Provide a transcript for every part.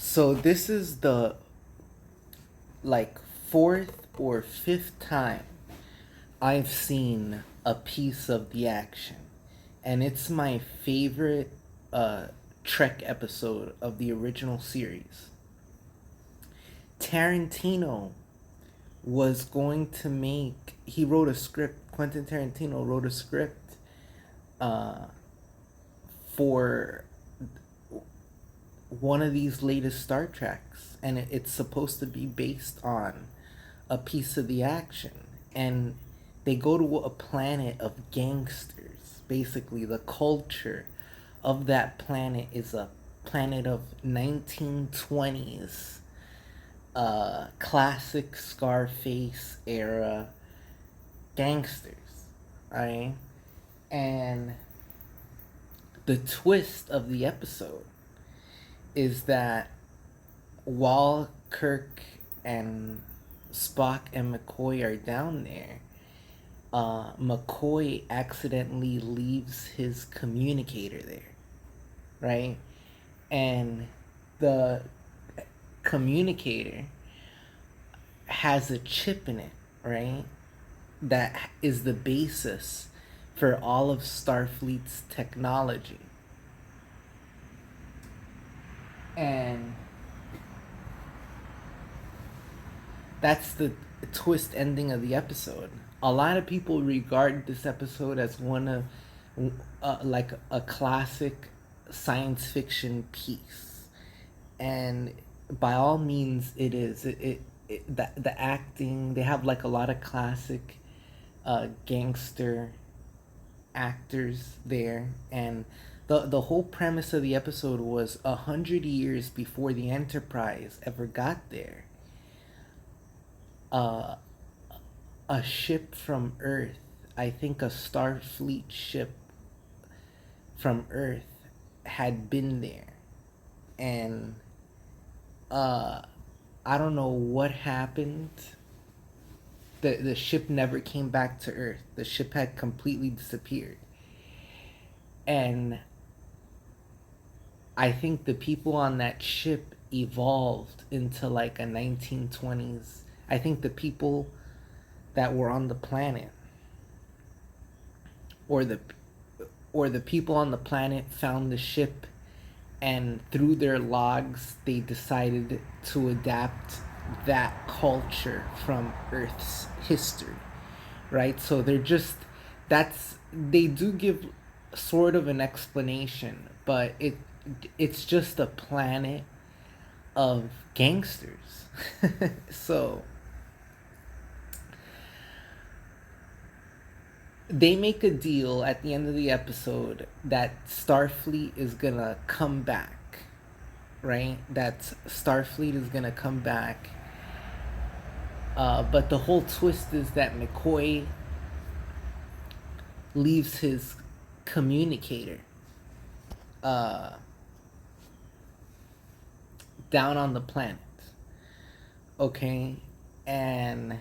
So this is the like fourth or fifth time I've seen a piece of the action, and it's my favorite uh, Trek episode of the original series. Tarantino was going to make. He wrote a script. Quentin Tarantino wrote a script uh, for one of these latest Star Treks, and it's supposed to be based on a piece of the action. And they go to a planet of gangsters. Basically, the culture of that planet is a planet of 1920s classic Scarface era gangsters, right? And the twist of the episode is that while Kirk and Spock and McCoy are down there, McCoy accidentally leaves his communicator there, right? And the communicator has a chip in it, right? That is the basis for all of Starfleet's technology. And that's the twist ending of the episode. A lot of people regard this episode as one of like a classic science fiction piece, and by all means, it is. The acting, they have like a lot of classic gangster actors there, and the whole premise of the episode was 100 years before the Enterprise ever got there. Uh, a ship from Earth, I think a Starfleet ship from Earth, had been there, and uh, I don't know what happened. The ship never came back to Earth. The ship had completely disappeared, and I think the people on that ship evolved into like a 1920s. I think the people that were on the planet, or the people on the planet found the ship, and through their logs they decided to adapt that culture from Earth's history, right? So they're just, that's, they do give sort of an explanation, but it's just a planet of gangsters. So they make a deal at the end of the episode that Starfleet is gonna come back, right? That Starfleet is gonna come back. But the whole twist is that McCoy leaves his communicator uh, down on the planet. Okay? And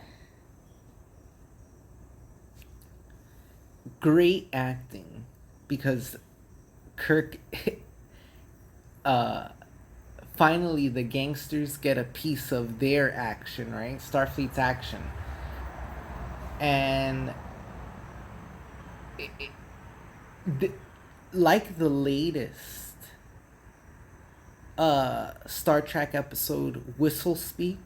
great acting, because Kirk uh finally the gangsters get a piece of their action, right? Starfleet's action. And it, it, the, like the latest Star Trek episode, Whistle Speak,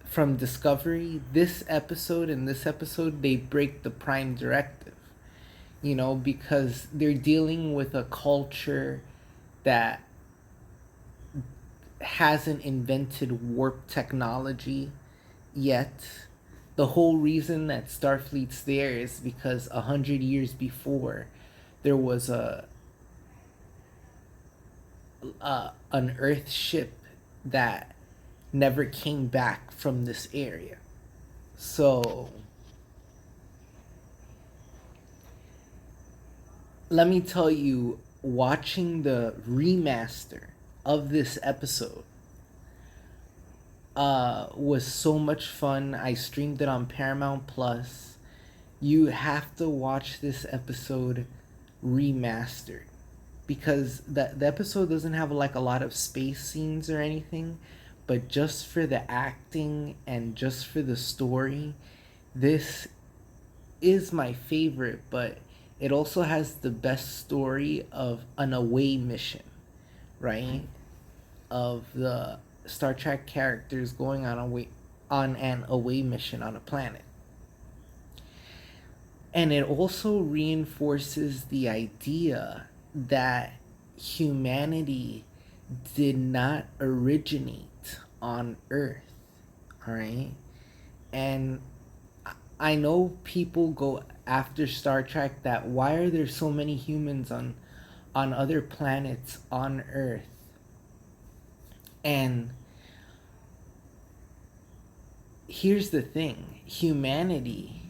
from Discovery, this episode and this episode, they break the prime directive, because they're dealing with a culture that hasn't invented warp technology yet. The whole reason that Starfleet's there is because 100 years before, there was an Earth ship that never came back from this area. So let me tell you, watching the remaster of this episode was so much fun. I streamed it on Paramount Plus. You have to watch this episode remastered. because the episode doesn't have like a lot of space scenes or anything, but just for the acting and just for the story, this is my favorite. But it also has the best story of an away mission, right? Of the Star Trek characters going on an away mission on a planet. And it also reinforces the idea that humanity did not originate on Earth, all right? And I know people go after Star Trek that why are there so many humans on other planets on Earth? And here's the thing, humanity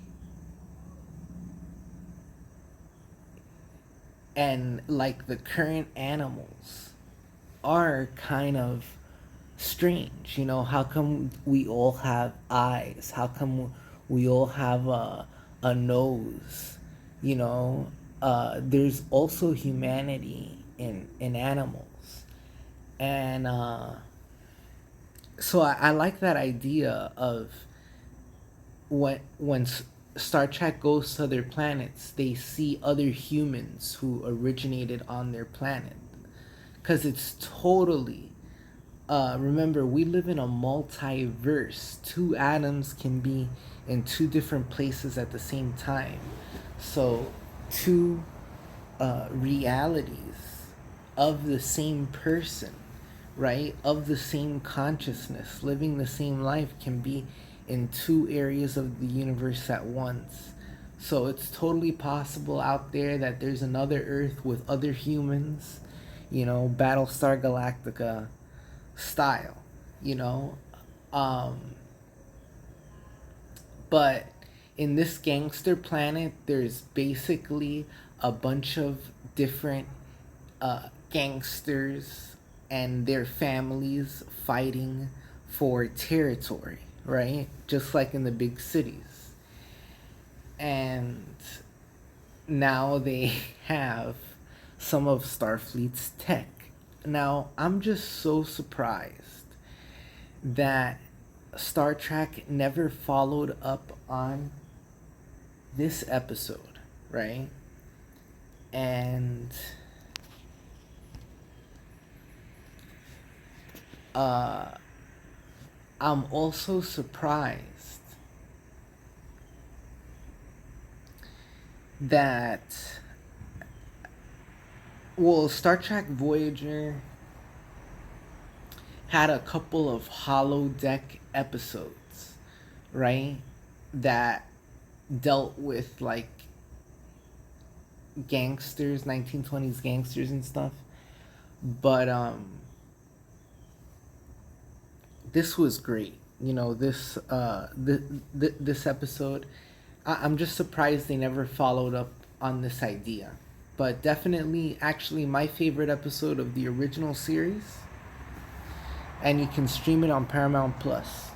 and like the current animals are kind of strange. You know, how come we all have eyes? How come we all have a nose? You know, there's also humanity in animals. And so I like that idea of when Star Trek goes to other planets, they see other humans who originated on their planet, because it's totally. Remember, we live in a multiverse. Two atoms can be in two different places at the same time. So, two realities of the same person, right? Of the same consciousness, living the same life can be in two areas of the universe at once. So it's totally possible out there that there's another Earth with other humans, you know, Battlestar Galactica style, you know. Um, but in this gangster planet, there's basically a bunch of different gangsters and their families fighting for territory, right? Just like in the big cities. And now they have some of Starfleet's tech. Now, I'm just so surprised that Star Trek never followed up on this episode, right? And I'm also surprised that, well, Star Trek Voyager had a couple of holodeck episodes, right? That dealt with like gangsters, 1920s gangsters and stuff. But this was great. You know, this episode, I'm just surprised they never followed up on this idea. But definitely, actually, my favorite episode of the original series. And you can stream it on Paramount Plus.